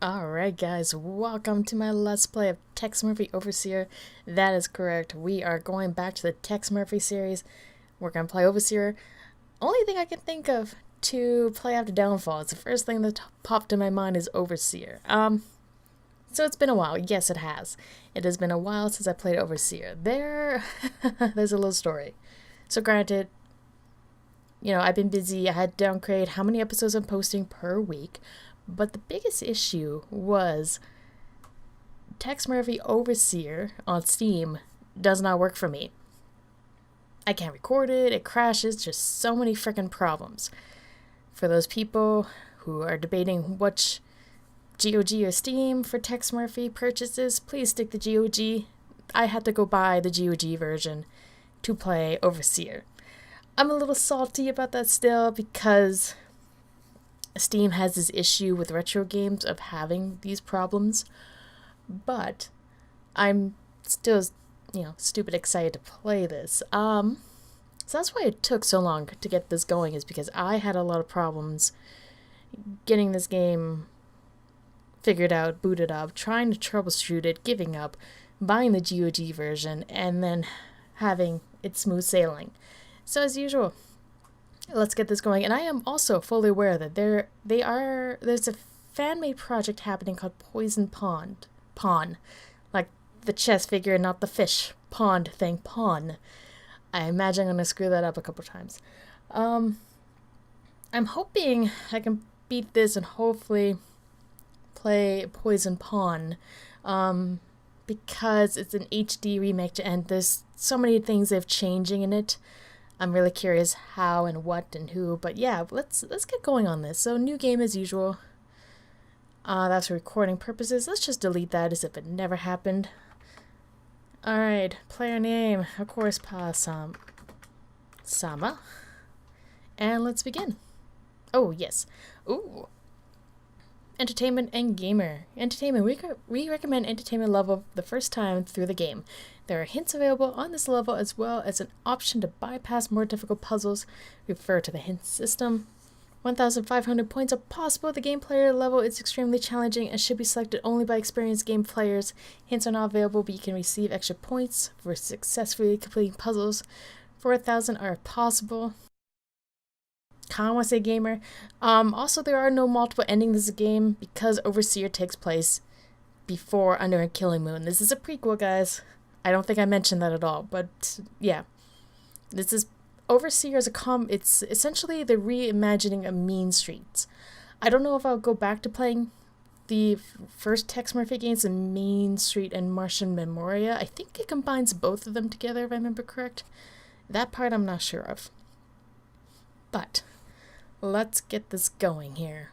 Alright guys, welcome to my Let's Play of Tex Murphy Overseer. That is correct, we are going back to the Tex Murphy series. We're going to play Overseer. Only thing I can think of to play after Downfall. It's the first thing that popped in my mind is Overseer. So it's been a while. Yes, it has. It has been a while since I played Overseer. There's a little story. So granted, I've been busy. I had to downgrade how many episodes I'm posting per week. But the biggest issue was Tex Murphy Overseer on Steam does not work for me. I can't record it, it crashes, just so many freaking problems. For those people who are debating which GOG or Steam for Tex Murphy purchases, please stick to GOG. I had to go buy the GOG version to play Overseer. I'm a little salty about that still because Steam has this issue with retro games of having these problems, but I'm still, stupid excited to play this. So that's why it took so long to get this going, is because I had a lot of problems getting this game figured out, booted up, trying to troubleshoot it, giving up, buying the GOG version, and then having it smooth sailing. So as usual, let's get this going. And I am also fully aware that there's a fan-made project happening called Poison Pawn. Like the chess figure, not the fish. Pond thing, pawn. I imagine I'm going to screw that up a couple times. I'm hoping I can beat this and hopefully play Poison Pawn. Because it's an HD remake and there's so many things they've changing in it. I'm really curious how and what and who, but yeah, let's get going on this. So new game as usual. That's for recording purposes. Let's just delete that as if it never happened. Alright, player name, of course, Sama. And let's begin. Oh, yes. Ooh. Entertainment and gamer. Entertainment. We recommend entertainment level the first time through the game. There are hints available on this level as well as an option to bypass more difficult puzzles. Refer to the hint system. 1,500 points are possible. The game player level is extremely challenging and should be selected only by experienced game players. Hints are not available, but you can receive extra points for successfully completing puzzles. 4,000 are possible. Kinda want to say gamer. Also, there are no multiple endings in this game because Overseer takes place before Under a Killing Moon. This is a prequel, guys. I don't think I mentioned that at all, but yeah. This is Overseer as it's essentially the reimagining of Mean Streets. I don't know if I'll go back to playing the first Tex Murphy games in Mean Street and Martian Memoria. I think it combines both of them together, if I remember correct. That part I'm not sure of. But let's get this going here.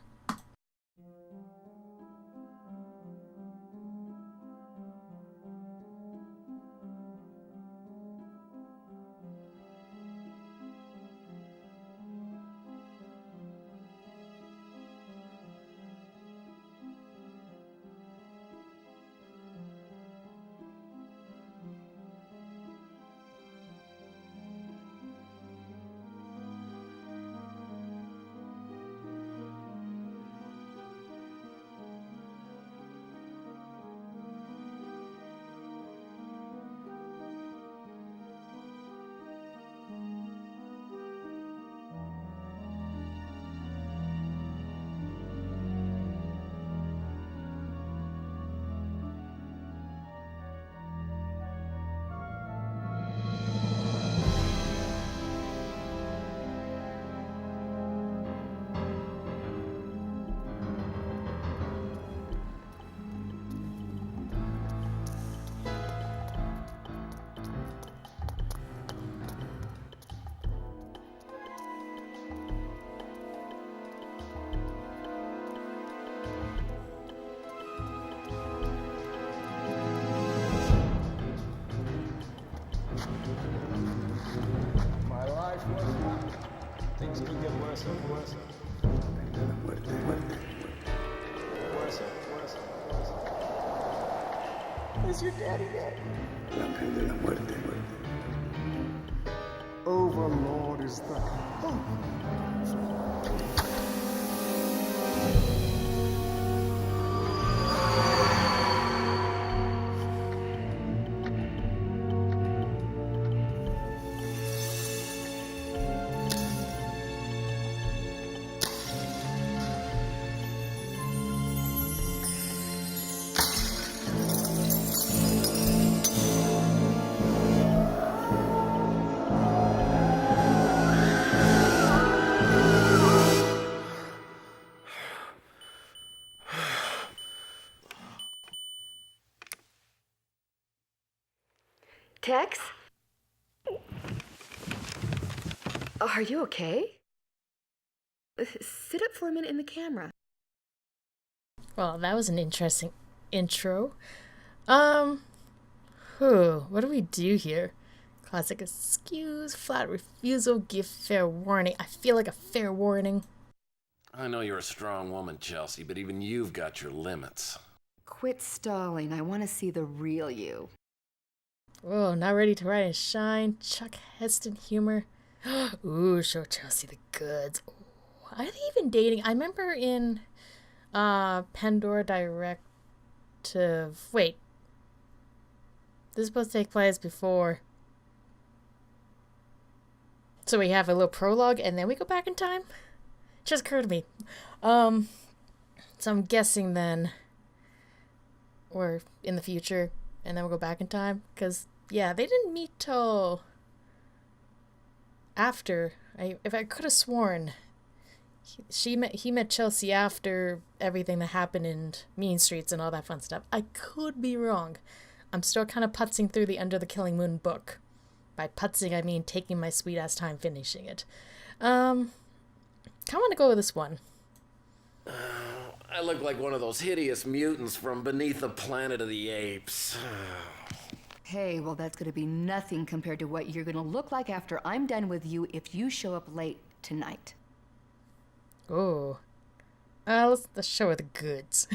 Things could get worse and worse. Worse and worse and worse. Is your daddy dead? Overlord is the hope. Tex? Are you okay? Sit up for a minute in the camera. Well, that was an interesting intro. What do we do here? Classic excuse, flat refusal, give fair warning. I feel like a fair warning. I know you're a strong woman, Chelsea, but even you've got your limits. Quit stalling. I want to see the real you. Whoa, not ready to ride and shine. Chuck Heston humor. Ooh, show Chelsea the goods. Ooh, are they even dating? I remember in Pandora Directive. Wait. This is supposed to take place before. So we have a little prologue and then we go back in time? It just occurred to me. So I'm guessing then we're in the future and then we'll go back in time. Because, yeah, they didn't meet till after. If I could have sworn he met Chelsea after everything that happened in Mean Streets and all that fun stuff. I could be wrong. I'm still kind of putzing through the Under the Killing Moon book. By putzing, I mean taking my sweet ass time finishing it. I want to go with this one. I look like one of those hideous mutants from beneath the Planet of the Apes. Hey, well, that's going to be nothing compared to what you're going to look like after I'm done with you if you show up late tonight. Oh. Let's show her the goods.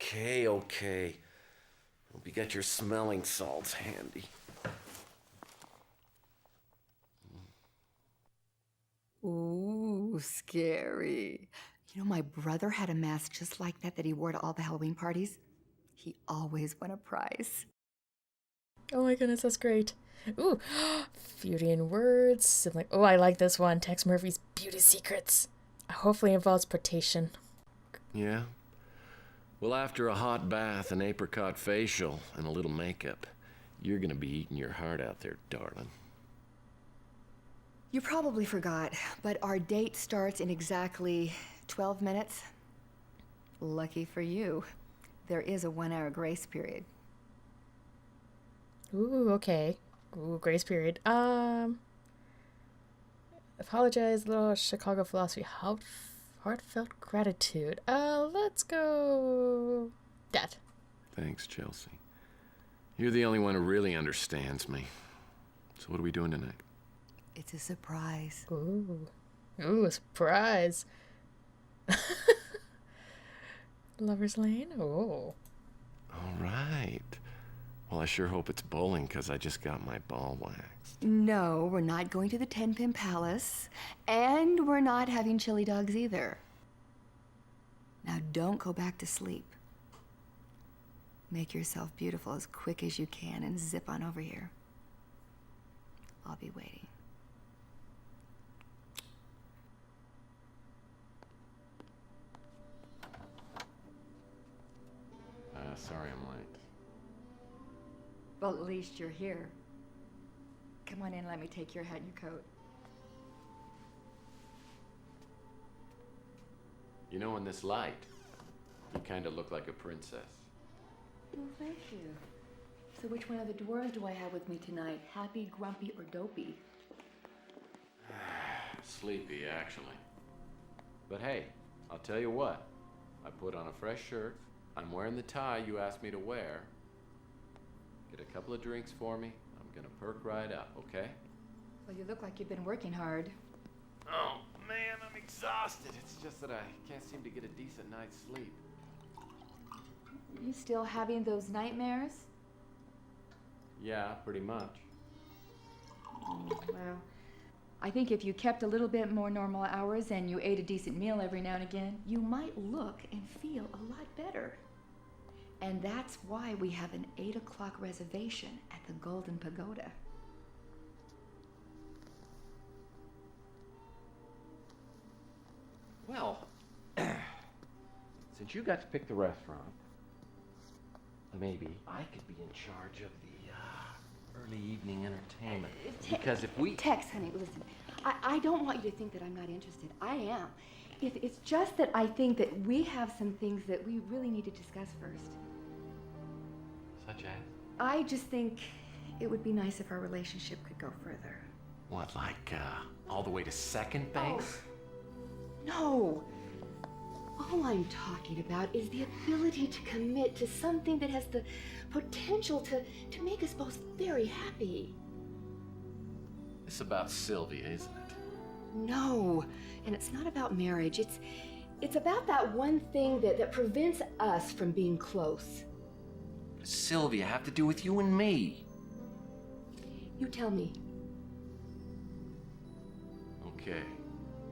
Okay. Hope you got your smelling salts handy. Ooh, scary. You know, my brother had a mask just like that he wore to all the Halloween parties. He always won a prize. Oh my goodness, that's great. Ooh, beauty in words. Oh, I like this one. Tex Murphy's Beauty Secrets. Hopefully involves portation. Yeah? Well, after a hot bath, an apricot facial, and a little makeup, you're gonna be eating your heart out there, darling. You probably forgot, but our date starts in exactly 12 minutes. Lucky for you, there is a 1-hour grace period. Ooh, okay. Ooh, grace period. Apologize, little Chicago philosophy. Heartfelt gratitude. Let's go. That. Thanks, Chelsea. You're the only one who really understands me. So what are we doing tonight? It's a surprise. Ooh, a surprise. Lover's Lane? Oh. All right. Well, I sure hope it's bowling, because I just got my ball waxed. No, we're not going to the 10-Pin Palace, and we're not having chili dogs either. Now don't go back to sleep. Make yourself beautiful as quick as you can and zip on over here. I'll be waiting. Sorry I'm late. Well, at least you're here. Come on in, let me take your hat and your coat. You know, in this light, you kind of look like a princess. Well, thank you. So which one of the dwarves do I have with me tonight? Happy, grumpy, or dopey? Sleepy, actually. But hey, I'll tell you what. I put on a fresh shirt. I'm wearing the tie you asked me to wear. Get a couple of drinks for me. I'm gonna perk right up, okay? Well, you look like you've been working hard. Oh, man, I'm exhausted. It's just that I can't seem to get a decent night's sleep. You still having those nightmares? Yeah, pretty much. Well, I think if you kept a little bit more normal hours and you ate a decent meal every now and again, you might look and feel a lot better. And that's why we have an 8 o'clock reservation at the Golden Pagoda. Well, since you got to pick the restaurant, maybe I could be in charge of the early evening entertainment. Because if we... Tex, honey, listen. I don't want you to think that I'm not interested. I am. It's just that I think that we have some things that we really need to discuss first. Such as? I just think it would be nice if our relationship could go further. What, like, all the way to second base? No. All I'm talking about is the ability to commit to something that has the potential to make us both very happy. It's about Sylvia, isn't it? No, and it's not about marriage. It's about that one thing that prevents us from being close. What does Sylvia have to do with you and me? You tell me. Okay.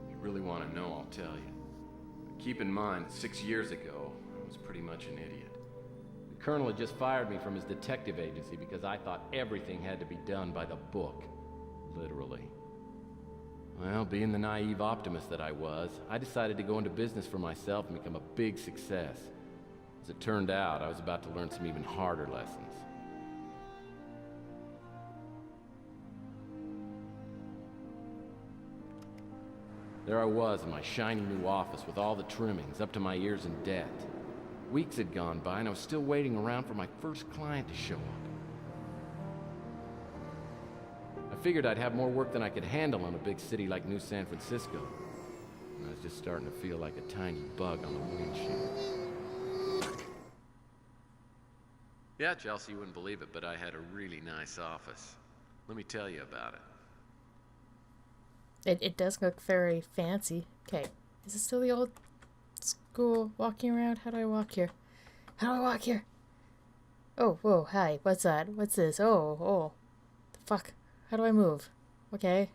If you really want to know, I'll tell you. Keep in mind, 6 years ago, I was pretty much an idiot. The colonel had just fired me from his detective agency because I thought everything had to be done by the book. Literally. Well, being the naive optimist that I was, I decided to go into business for myself and become a big success. As it turned out, I was about to learn some even harder lessons. There I was in my shiny new office with all the trimmings up to my ears in debt. Weeks had gone by and I was still waiting around for my first client to show up. I figured I'd have more work than I could handle in a big city like New San Francisco. And I was just starting to feel like a tiny bug on the windshield. Yeah, Chelsea, you wouldn't believe it, but I had a really nice office. Let me tell you about it. It does look very fancy. Okay, is it still the old school walking around? How do I walk here? How do I walk here? Oh, whoa, hi, what's that? What's this? Oh, the fuck? How do I move? Okay.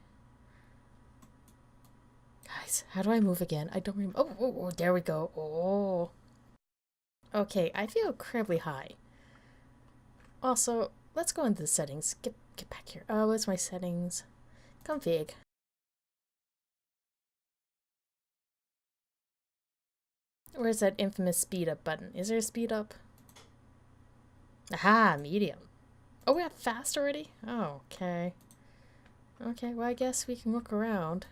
Guys, how do I move again? I don't remember. Oh, there we go. Oh. Okay, I feel incredibly high. Also, let's go into the settings. Get back here. Oh, what's my settings? Config. Where's that infamous speed up button? Is there a speed up? Aha, medium. Oh, we got fast already? Oh, okay. Okay, well, I guess we can look around.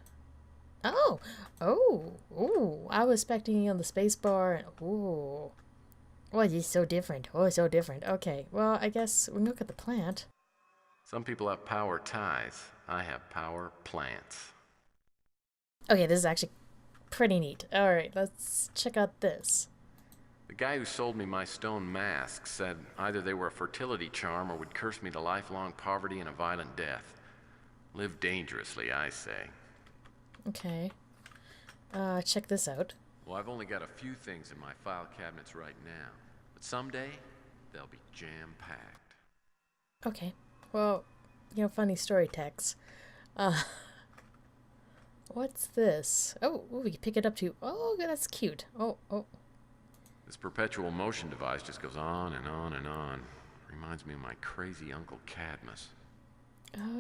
Oh! Ooh, I was expecting you on the space bar and ooh. Oh, this is so different. Oh, so different. Okay, well, I guess we can look at the plant. Some people have power ties. I have power plants. Okay, this is actually pretty neat. Alright, let's check out this. The guy who sold me my stone masks said either they were a fertility charm or would curse me to lifelong poverty and a violent death. Live dangerously, I say. Okay. Check this out. Well, I've only got a few things in my file cabinets right now, but someday they'll be jam-packed. Okay. Well, funny story, Tex. What's this? Oh, we can pick it up too. Oh, that's cute. Oh. This perpetual motion device just goes on and on and on. Reminds me of my crazy Uncle Cadmus.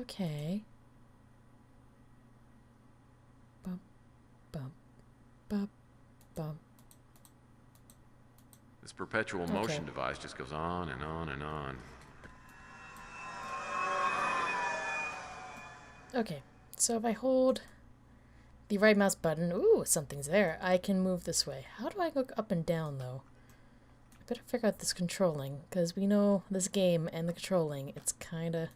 Okay. Bump, bump, bump, bump. This perpetual motion device just goes on and on and on. Okay, so if I hold the right mouse button, ooh, something's there. I can move this way. How do I look up and down, though? I better figure out this controlling, because we know this game and the controlling, it's kind of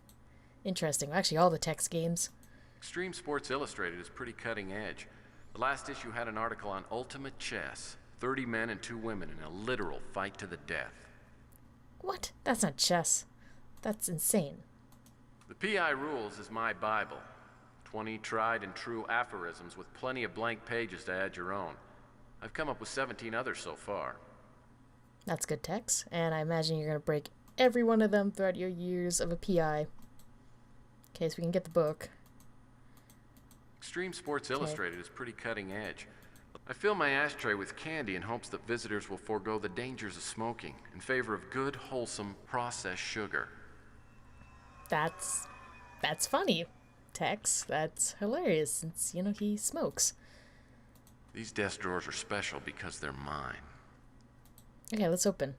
interesting. Actually, all the text games. Extreme Sports Illustrated is pretty cutting edge. The last issue had an article on ultimate chess. 30 men and 2 women in a literal fight to the death. What? That's not chess. That's insane. The PI Rules is my Bible. 20 tried and true aphorisms with plenty of blank pages to add your own. I've come up with 17 others so far. That's good, Tex. And I imagine you're going to break every one of them throughout your years of a PI. Okay, so we can get the book. Extreme Sports Illustrated is pretty cutting edge. I fill my ashtray with candy in hopes that visitors will forego the dangers of smoking in favor of good, wholesome, processed sugar. That's funny, Tex. That's hilarious since, he smokes. These desk drawers are special because they're mine. Okay, let's open.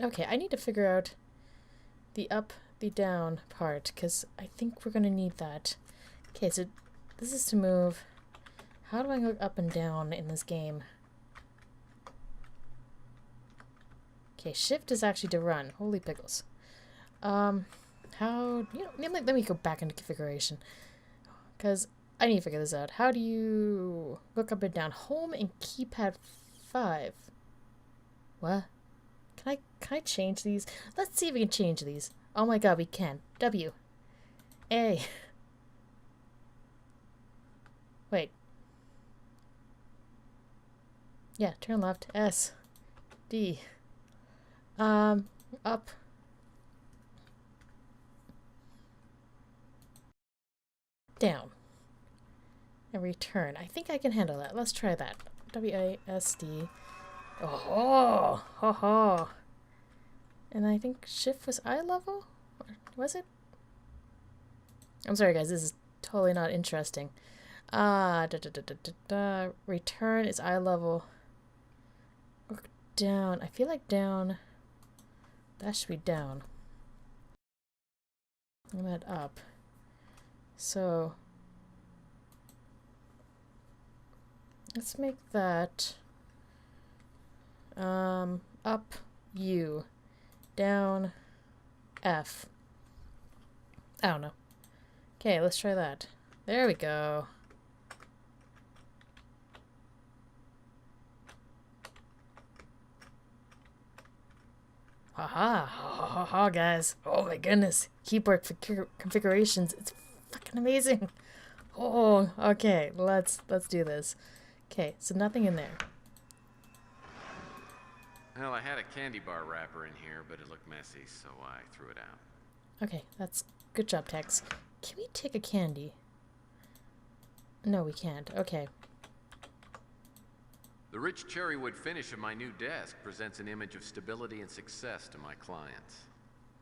Okay, I need to figure out the up, the down part, because I think we're going to need that. Okay, so this is to move. How do I go up and down in this game? Okay, shift is actually to run. Holy pickles. How, let me go back into configuration. Because I need to figure this out. How do you look up and down? Home and keypad 5. What? Can I change these? Let's see if we can change these. Oh my god, we can. W. A. Wait. Yeah, turn left. S. D. Up. Down. And return. I think I can handle that. Let's try that. WASD. Oh, ho ho. And I think shift was eye level? Or was it? I'm sorry guys, this is totally not interesting. Return is eye level. Or down. I feel like down. That should be down. I'm at up. So let's make that up U, down F. I don't know. Okay, let's try that. There we go. Haha, ha ha ha, guys. Oh my goodness. Keyboard configurations. It's fucking amazing. Oh, okay. Let's do this. Okay, so nothing in there. Well, I had a candy bar wrapper in here, but it looked messy, so I threw it out. Okay, that's good job, Tex. Can we take a candy? No, we can't. Okay. The rich cherrywood finish of my new desk presents an image of stability and success to my clients.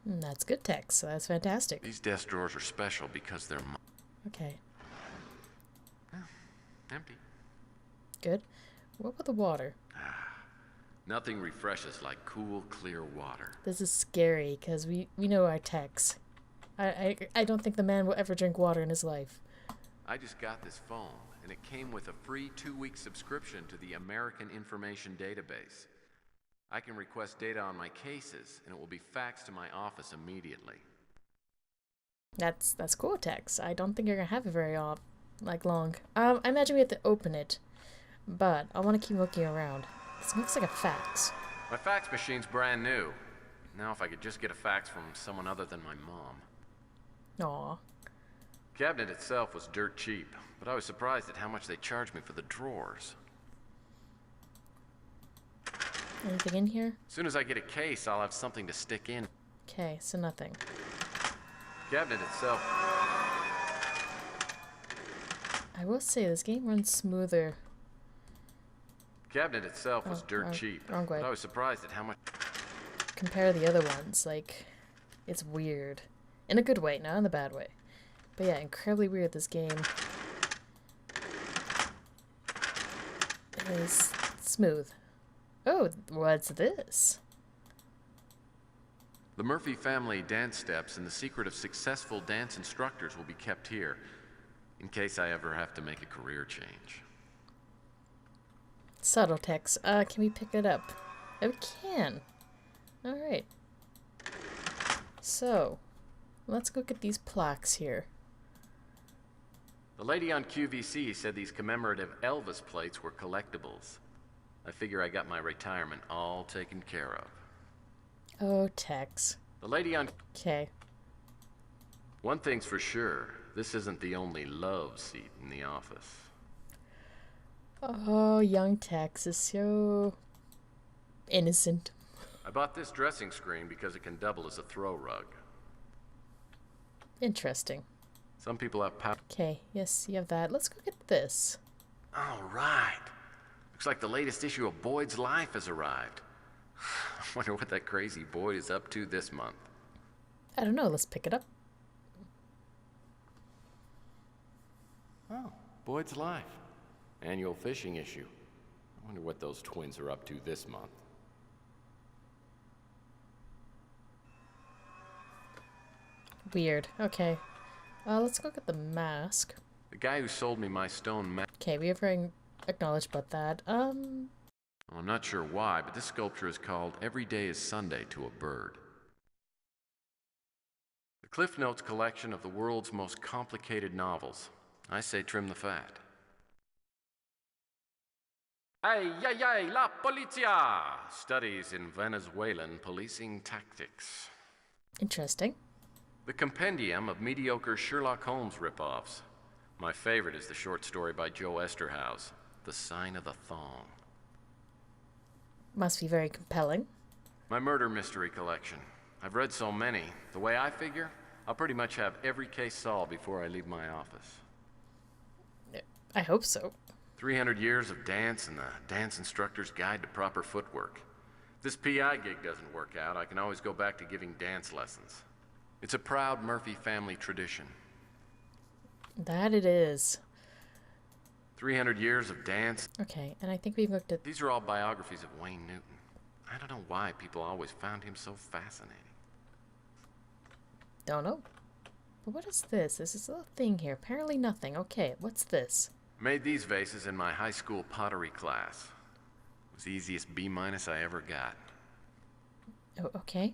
That's good, Tex. So that's fantastic. These desk drawers are special because they're Okay. empty. Good. What about the water? Nothing refreshes like cool, clear water. This is scary because we know our Tex. I don't think the man will ever drink water in his life. I just got this phone, and it came with a free 2-week subscription to the American Information Database. I can request data on my cases, and it will be faxed to my office immediately. That's cool, Tex. I don't think you're gonna have it very long. I imagine we have to open it, but I want to keep looking around. This looks like a fax. My fax machine's brand new. Now if I could just get a fax from someone other than my mom. Aw. The cabinet itself was dirt cheap, but I was surprised at how much they charged me for the drawers. Anything in here? As soon as I get a case, I'll have something to stick in. Okay, so nothing. The cabinet itself. I will say this game runs smoother. The cabinet itself was dirt cheap, wrong way. but I was surprised at how much. Compare the other ones, like, it's weird. In a good way, not in the bad way. But yeah, incredibly weird, this game. It is smooth. Oh, what's this? The Murphy family dance steps and the secret of successful dance instructors will be kept here, in case I ever have to make a career change. Subtle text. Can we pick it up? Oh, we can. Alright. So, let's go get these plaques here. The lady on QVC said these commemorative Elvis plates were collectibles. I figure I got my retirement all taken care of. Oh, Tex. The lady on... Okay. One thing's for sure, this isn't the only love seat in the office. Oh, young Tex is so innocent. I bought this dressing screen because it can double as a throw rug. Interesting. Some people have power. Okay, yes, you have that. Let's go get this. All right. Looks like the latest issue of Boyd's Life has arrived. I wonder what that crazy Boyd is up to this month. I don't know, let's pick it up. Oh, Boyd's Life. Annual fishing issue. I wonder what those twins are up to this month. Weird. Okay. Let's go get the mask. The guy who sold me my stone mask. Okay, we have already acknowledged about that. I'm not sure why, but this sculpture is called Every Day is Sunday to a Bird. Cliff Notes collection of the world's most complicated novels. I say trim the fat. Ay, ay, ay, la polizia! Studies in Venezuelan policing tactics. Interesting. The compendium of mediocre Sherlock Holmes ripoffs. My favorite is the short story by Joe Esterhaus, The Sign of the Thong. Must be very compelling. My murder mystery collection. I've read so many. The way I figure, I'll pretty much have every case solved before I leave my office. I hope so. 300 years of dance and the dance instructor's guide to proper footwork. If this PI gig doesn't work out, I can always go back to giving dance lessons. It's a proud Murphy family tradition. That it is. 300 years of dance. Okay, and I think we've looked at... These are all biographies of Wayne Newton. I don't know why people always found him so fascinating. Don't know. But what is this? This is a thing here. Apparently nothing. Okay, what's this? Made these vases in my high school pottery class. It was the easiest B- I ever got. Oh, okay.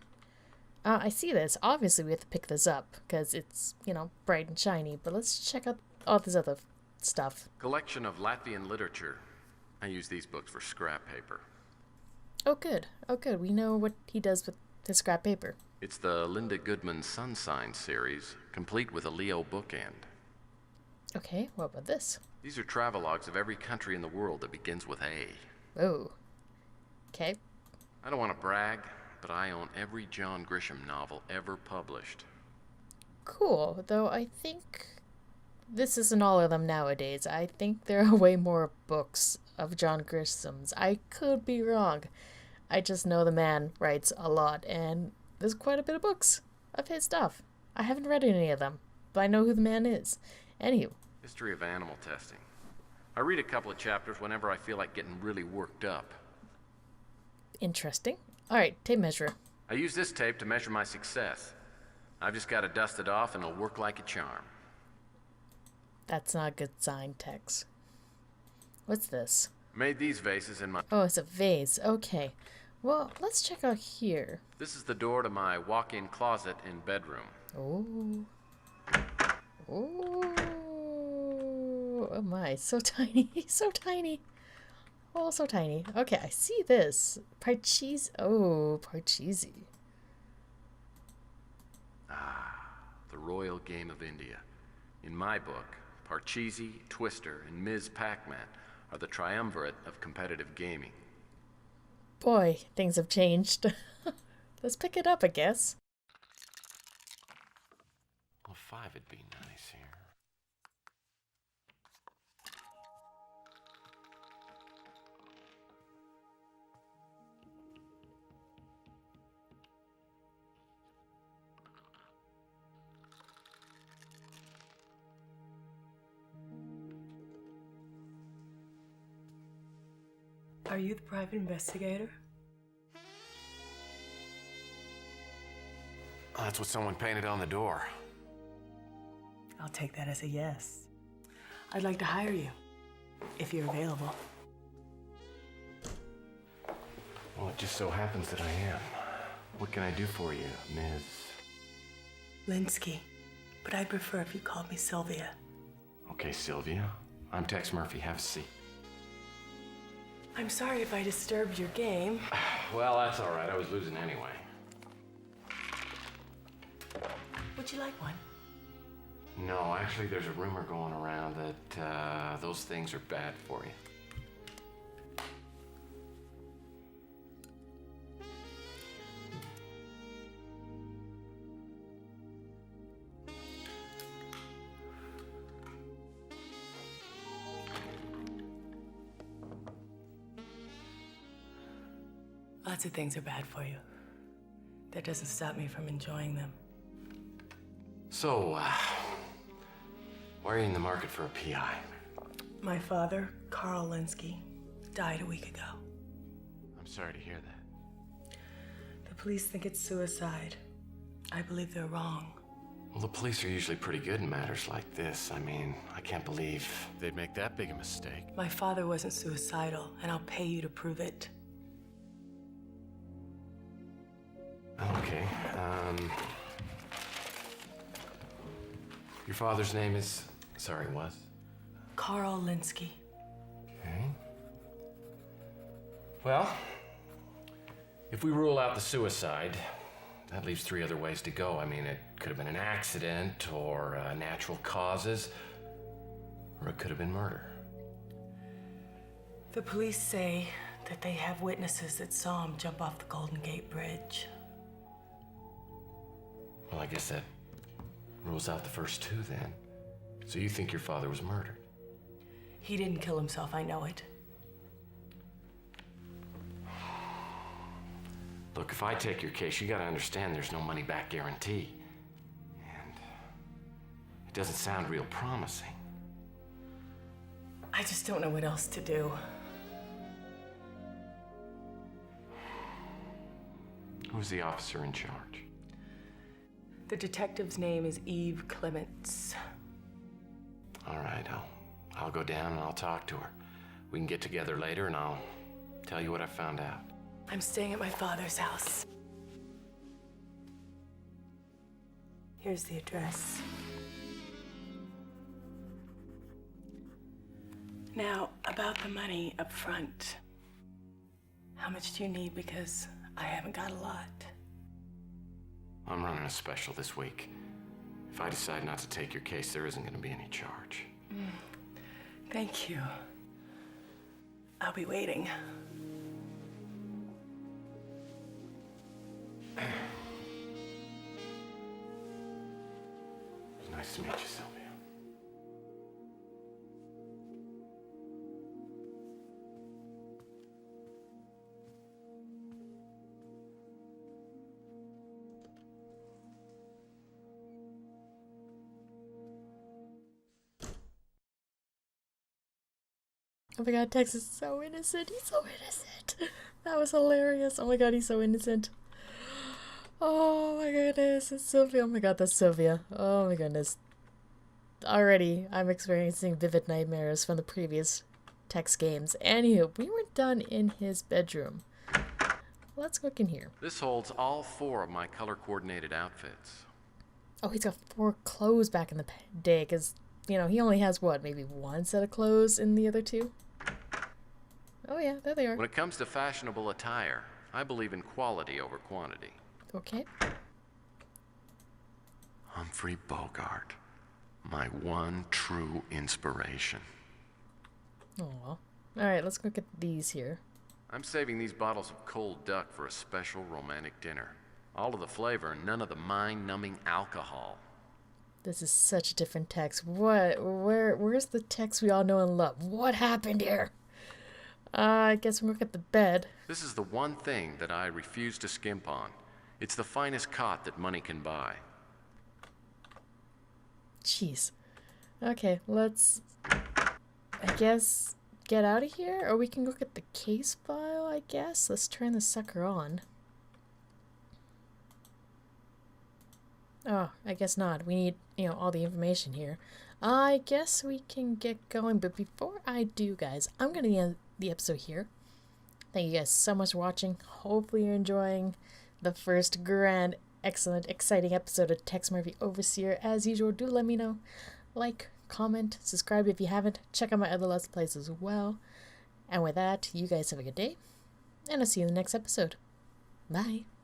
I see this. Obviously we have to pick this up, because it's, you know, bright and shiny. But let's check out all this other stuff. Collection of Latvian literature. I use these books for scrap paper. Oh, good. Oh, good. We know what he does with the scrap paper. It's the Linda Goodman Sun Sign series, complete with a Leo bookend. Okay, what about this? These are travelogues of every country in the world that begins with A. Oh. Okay. I don't want to brag, but I own every John Grisham novel ever published. Cool, though I think this isn't all of them nowadays. I think there are way more books of John Grisham's. I could be wrong. I just know the man writes a lot, and there's quite a bit of books of his stuff. I haven't read any of them, but I know who the man is. Anywho. History of animal testing. I read a couple of chapters whenever I feel like getting really worked up. Interesting. Alright, tape measure. I use this tape to measure my success. I've just got to dust it off and it'll work like a charm. That's not a good sign, Tex. What's this? Made these vases in my... Oh, it's a vase. Okay. Well, let's check out here. This is the door to my walk-in closet in bedroom. Oh. Oh. Oh my, so tiny. So tiny. Oh, so tiny. Okay, I see this. Parcheesi. Oh, Parcheesi. Ah, the royal game of India. In my book, Parcheesi, Twister, and Ms. Pac-Man are the triumvirate of competitive gaming. Boy, things have changed. Let's pick it up, I guess. Well, 5 would be nice here. Are you the private investigator? Oh, that's what someone painted on the door. I'll take that as a yes. I'd like to hire you, if you're available. Well, it just so happens that I am. What can I do for you, Ms. Linsky, but I'd prefer if you called me Sylvia. Okay, Sylvia. I'm Tex Murphy. Have a seat. I'm sorry if I disturbed your game. Well, that's all right. I was losing anyway. Would you like one? No, actually, there's a rumor going around that those things are bad for you. Lots of things are bad for you. That doesn't stop me from enjoying them. So, why are you in the market for a PI? My father, Carl Linsky, died a week ago. I'm sorry to hear that. The police think it's suicide. I believe they're wrong. Well, the police are usually pretty good in matters like this. I mean, I can't believe they'd make that big a mistake. My father wasn't suicidal, and I'll pay you to prove it. Okay, Your father's name is... Sorry, was? Carl Linsky. Okay. Well, if we rule out the suicide, that leaves 3 other ways to go. I mean, it could have been an accident or natural causes, or it could have been murder. The police say that they have witnesses that saw him jump off the Golden Gate Bridge. Well, I guess that rules out the first 2 then. So you think your father was murdered? He didn't kill himself, I know it. Look, if I take your case, you gotta understand there's no money back guarantee. And it doesn't sound real promising. I just don't know what else to do. Who's the officer in charge? The detective's name is Eve Clements. All right, I'll go down and I'll talk to her. We can get together later and I'll tell you what I found out. I'm staying at my father's house. Here's the address. Now, about the money up front. How much do you need? Because I haven't got a lot. I'm running a special this week. If I decide not to take your case, there isn't going to be any charge. Thank you. I'll be waiting. It's nice to meet you, Sylvia. Oh my god, Tex is so innocent. He's so innocent. That was hilarious. Oh my god, he's so innocent. Oh my goodness, it's Sylvia. Oh my god, that's Sylvia. Oh my goodness. Already, I'm experiencing vivid nightmares from the previous Tex games. Anywho, we were done in his bedroom. Let's look in here. This holds all 4 of my color-coordinated outfits. Oh, he's got 4 clothes back in the day, because, you know, he only has, what, maybe 1 set of clothes in the other 2? Oh yeah, there they are. When it comes to fashionable attire, I believe in quality over quantity. Okay. Humphrey Bogart, my one true inspiration. Oh well. Alright, let's look at these here. I'm saving these bottles of cold duck for a special romantic dinner. All of the flavor and none of the mind-numbing alcohol. This is such a different Tex. Where's the Tex we all know and love? What happened here? I guess we'll look at the bed. This is the one thing that I refuse to skimp on. It's the finest cot that money can buy. Jeez. Okay, let's, I guess, get out of here? Or we can look at the case file, I guess? Let's turn the sucker on. Oh, I guess not. We need, you know, all the information here. I guess we can get going, but before I do, guys, I'm going to end the episode here. Thank you guys so much for watching. Hopefully you're enjoying the first grand, excellent, exciting episode of Tex Murphy Overseer. As usual, do let me know. Like, comment, subscribe if you haven't. Check out my other Let's Plays as well. And with that, you guys have a good day, and I'll see you in the next episode. Bye.